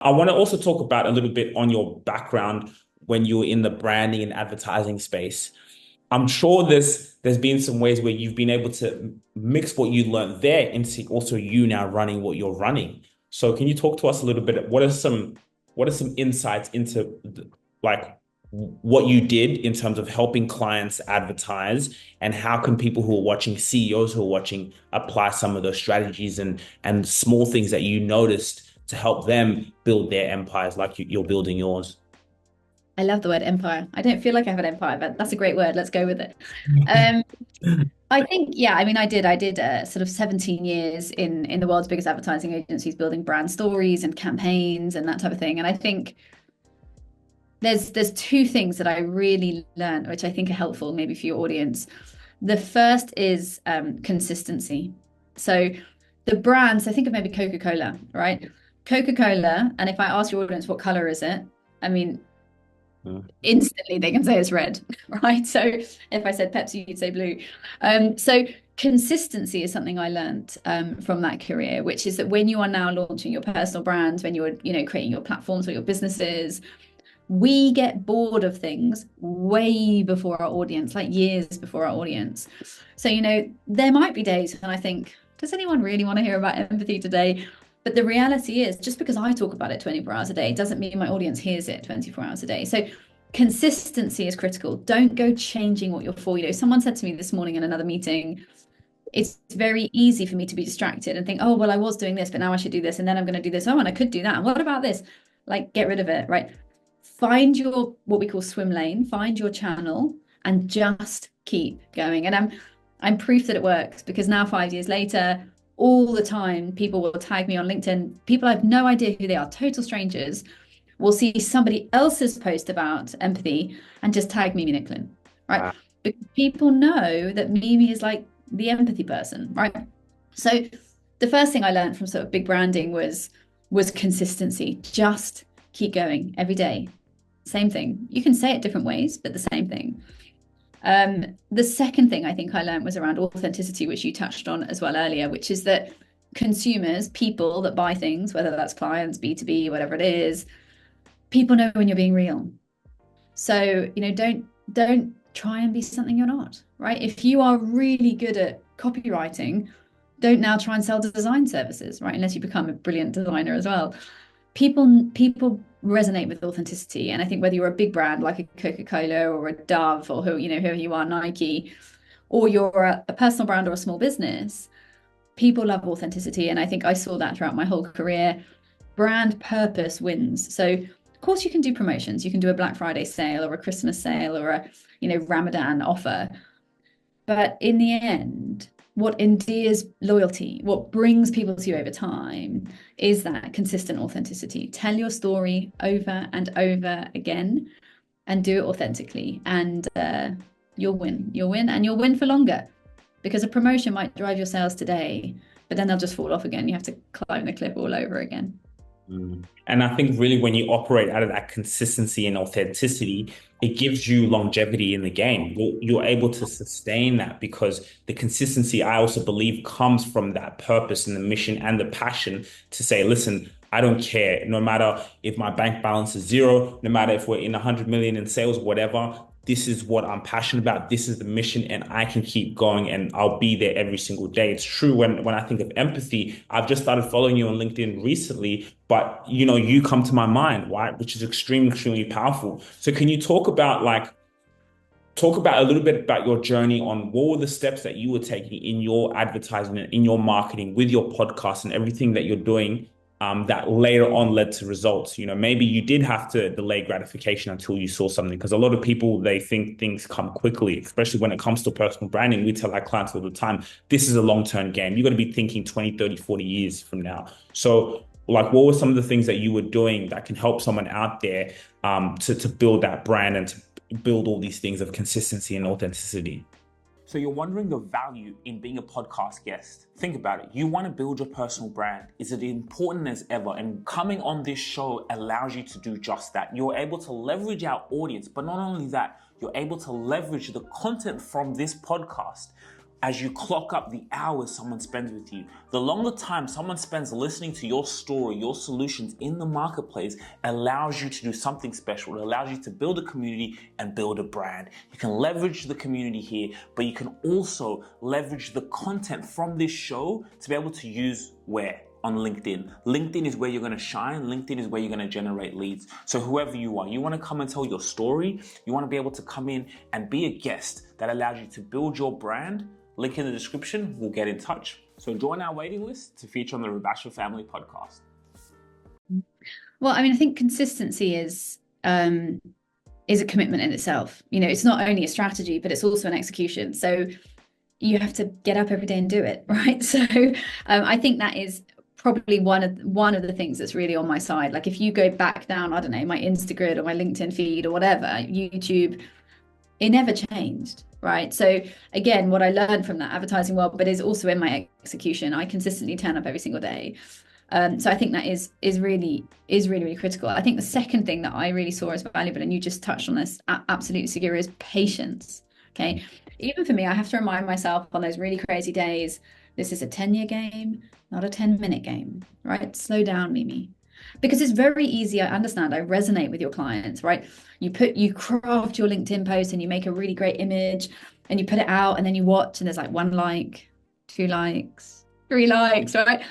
I want to also talk about a little bit on your background when you were in the branding and advertising space. I'm sure there's been some ways where you've been able to mix what you learned there into also you now running what you're running. So can you talk to us a little bit? What are some insights into like what you did in terms of helping clients advertise, and how can people who are watching, CEOs who are watching, apply some of those strategies and small things that you noticed to help them build their empires like you're building yours? I love the word empire. I don't feel like I have an empire, but that's a great word. Let's go with it. Um, I think, yeah, I mean, I did sort of 17 years in the world's biggest advertising agencies, building brand stories and campaigns and that type of thing. And I think there's two things that I really learned, which I think are helpful maybe for your audience. The first is consistency. So the brands, I think of maybe Coca-Cola, right? Coca-Cola, and if I ask your audience what color is it, I mean, instantly they can say it's red, right? So if I said Pepsi, you'd say blue. So consistency is something I learned from that career, which is that when you are now launching your personal brands, when you're, creating your platforms or your businesses, we get bored of things way before our audience, like years before our audience. So, there might be days when I think, does anyone really want to hear about empathy today? But the reality is, just because I talk about it 24 hours a day doesn't mean my audience hears it 24 hours a day. So consistency is critical. Don't go changing what you're for. Someone said to me this morning in another meeting, it's very easy for me to be distracted and think, oh, well, I was doing this, but now I should do this. And then I'm going to do this. Oh, and I could do that. And what about this? Like, get rid of it, right? Find your, what we call swim lane, find your channel and just keep going. And I'm proof that it works, because now 5 years later, all the time, people will tag me on LinkedIn. People I have no idea who they are, total strangers, will see somebody else's post about empathy and just tag Mimi Nicklin, right? Wow. Because people know that Mimi is like the empathy person, right? So the first thing I learned from sort of big branding was consistency. Just keep going every day. Same thing. You can say it different ways, but the same thing. The second thing I think I learned was around authenticity, which you touched on as well earlier, which is that consumers, people that buy things, whether that's clients, B2B, whatever it is, people know when you're being real. So, don't try and be something you're not, right? If you are really good at copywriting, don't now try and sell design services, right? Unless you become a brilliant designer as well. People resonate with authenticity. And I think whether you're a big brand like a Coca-Cola or a Dove, or whoever you are, Nike, or you're a personal brand or a small business, people love authenticity. And I think I saw that throughout my whole career. Brand purpose wins. So of course you can do promotions. You can do a Black Friday sale or a Christmas sale or a, Ramadan offer. But in the end, what endears loyalty, what brings people to you over time, is that consistent authenticity. Tell your story over and over again and do it authentically. And you'll win. You'll win, and you'll win for longer, because a promotion might drive your sales today, but then they'll just fall off again. You have to climb the cliff all over again. And I think really when you operate out of that consistency and authenticity, it gives you longevity in the game. You're able to sustain that because the consistency, I also believe, comes from that purpose and the mission and the passion to say, listen, I don't care. No matter if my bank balance is zero, no matter if we're in 100 million in sales, whatever, this is what I'm passionate about. This is the mission, and I can keep going, and I'll be there every single day. It's true when I think of empathy, I've just started following you on LinkedIn recently, but you come to my mind, right? Which is extremely powerful. So can you talk about a little bit about your journey on what were the steps that you were taking in your advertising and in your marketing with your podcast and everything that you're doing, that later on led to results? Maybe you did have to delay gratification until you saw something, because a lot of people, they think things come quickly, especially when it comes to personal branding. We tell our clients all the time, this is a long-term game. You're going to be thinking 20, 30, 40 years from now. So what were some of the things that you were doing that can help someone out there, to build that brand and to build all these things of consistency and authenticity? So you're wondering the value in being a podcast guest. Think about it. You want to build your personal brand. Is it important as ever? And coming on this show allows you to do just that. You're able to leverage our audience, but not only that, you're able to leverage the content from this podcast as you clock up the hours someone spends with you. The longer time someone spends listening to your story, your solutions in the marketplace allows you to do something special. It allows you to build a community and build a brand. You can leverage the community here, but you can also leverage the content from this show to be able to use where? On LinkedIn. LinkedIn is where you're going to shine. LinkedIn is where you're going to generate leads. So whoever you are, you want to come and tell your story. You want to be able to come in and be a guest that allows you to build your brand. Link in the description. We'll get in touch. So join our waiting list to feature on the Rubasha Family Podcast. Well, I mean, I think consistency is a commitment in itself. You know, it's not only a strategy, but it's also an execution. So you have to get up every day and do it, right? So I think that is probably one of the things that's really on my side. Like if you go back down, I don't know, my Instagram or my LinkedIn feed or whatever, YouTube, it never changed, right? So again, what I learned from that advertising world, but is also in my execution, I consistently turn up every single day. So I think that is really critical. I think the second thing that I really saw as valuable, and you just touched on this, absolutely, Segura, is patience. Okay, even for me, I have to remind myself on those really crazy days, this is a 10-year game, not a 10-minute game, right? Slow down, Mimi. Because it's very easy, I understand, I resonate with your clients, right? You craft your LinkedIn post and you make a really great image and you put it out and then you watch and there's like 1 like, 2 likes, 3 likes, right?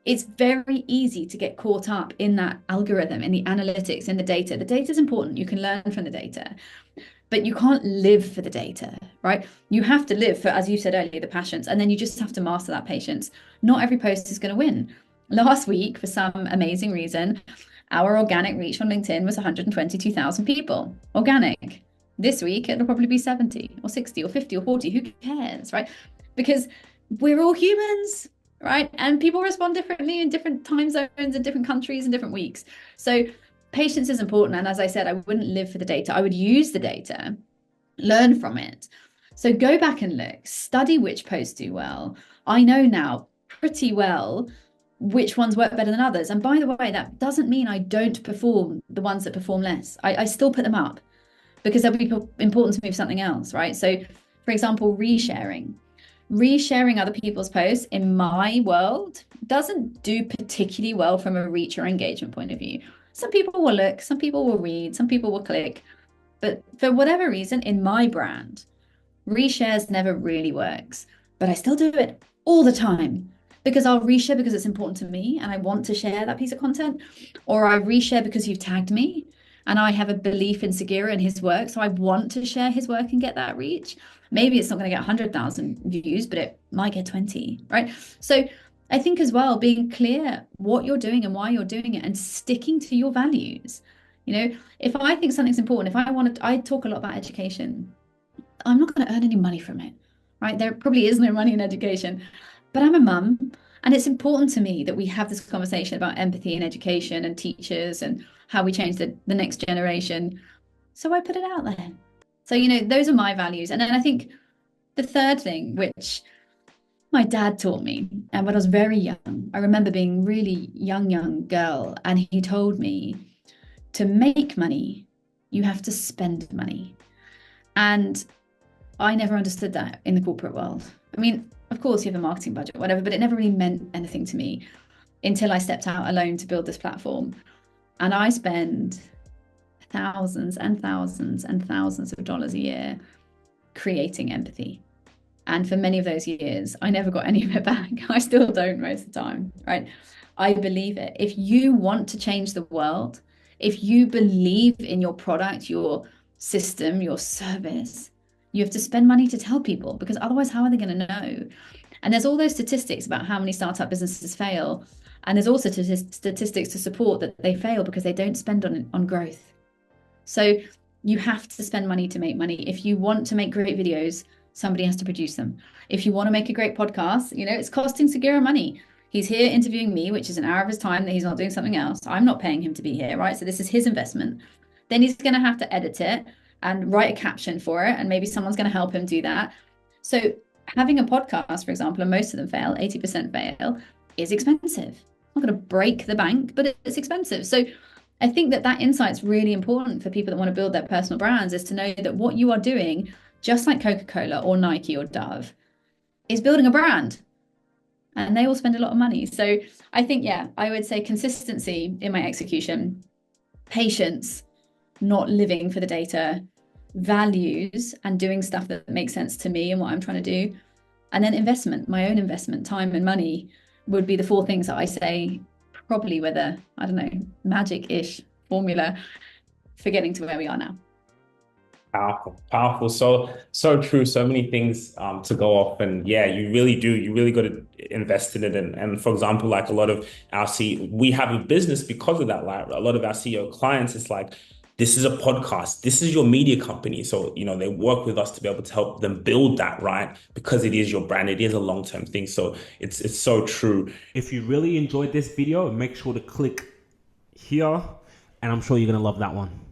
It's very easy to get caught up in that algorithm, in the analytics, in the data. The data is important. You can learn from the data, but you can't live for the data, right? You have to live for, as you said earlier, the passions, and then you just have to master that patience. Not every post is going to win. Last week, for some amazing reason, our organic reach on LinkedIn was 122,000 people. Organic. This week, it'll probably be 70 or 60 or 50 or 40. Who cares, right? Because we're all humans, right? And people respond differently in different time zones, in different countries, and different weeks. So patience is important. And as I said, I wouldn't live for the data. I would use the data, learn from it. So go back and look, study which posts do well. I know now pretty well which ones work better than others. And by the way, that doesn't mean I don't perform the ones that perform less. I still put them up because they'll be important to me for something else, right? So for example, resharing other people's posts in my world doesn't do particularly well from a reach or engagement point of view. Some people will look, some people will read, some people will click, but for whatever reason, in my brand, reshares never really works, but I still do it all the time because I'll reshare because it's important to me and I want to share that piece of content, or I reshare because you've tagged me and I have a belief in Segura and his work, so I want to share his work and get that reach. Maybe it's not going to get 100,000 views, but it might get 20, right? So I think as well, being clear what you're doing and why you're doing it and sticking to your values. You know, if I think something's important, I talk a lot about education. I'm not going to earn any money from it, right? There probably is no money in education, but I'm a mum and it's important to me that we have this conversation about empathy and education and teachers and how we change the next generation. So I put it out there. So, you know, those are my values. And then I think the third thing, which my dad taught me, and when I was very young, I remember being really young girl, and he told me to make money, you have to spend money. And I never understood that in the corporate world. I mean, of course, you have a marketing budget, whatever, but it never really meant anything to me until I stepped out alone to build this platform. And I spend thousands and thousands and thousands of dollars a year creating empathy. And for many of those years, I never got any of it back. I still don't most of the time, right? I believe it. If you want to change the world, if you believe in your product, your system, your service, you have to spend money to tell people, because otherwise, how are they going to know? And there's all those statistics about how many startup businesses fail. And there's also statistics to support that they fail because they don't spend on growth. So you have to spend money to make money. If you want to make great videos, somebody has to produce them. If you want to make a great podcast, you know, it's costing Segura money. He's here interviewing me, which is an hour of his time that he's not doing something else. I'm not paying him to be here, right? So this is his investment. Then he's going to have to edit it and write a caption for it. And maybe someone's going to help him do that. So having a podcast, for example, and most of them fail, 80% fail, is expensive. I'm not going to break the bank, but it's expensive. So I think that insight's really important for people that want to build their personal brands, is to know that what you are doing, just like Coca-Cola or Nike or Dove, is building a brand, and they all spend a lot of money. So I think, yeah, I would say consistency in my execution, patience, not living for the data, values, and doing stuff that makes sense to me and what I'm trying to do. And then investment, my own investment, time and money would be the four things that I say, probably with a, I don't know, magic-ish formula for getting to where we are now. Powerful, powerful. So true. So many things to go off, and yeah, you really do. You really got to invest in it. And for example, like a lot of our we have a business because of that. Like a lot of our CEO clients, it's like this is a podcast. This is your media company. So they work with us to be able to help them build that, right? Because it is your brand. It is a long-term thing. So it's so true. If you really enjoyed this video, make sure to click here, and I'm sure you're gonna love that one.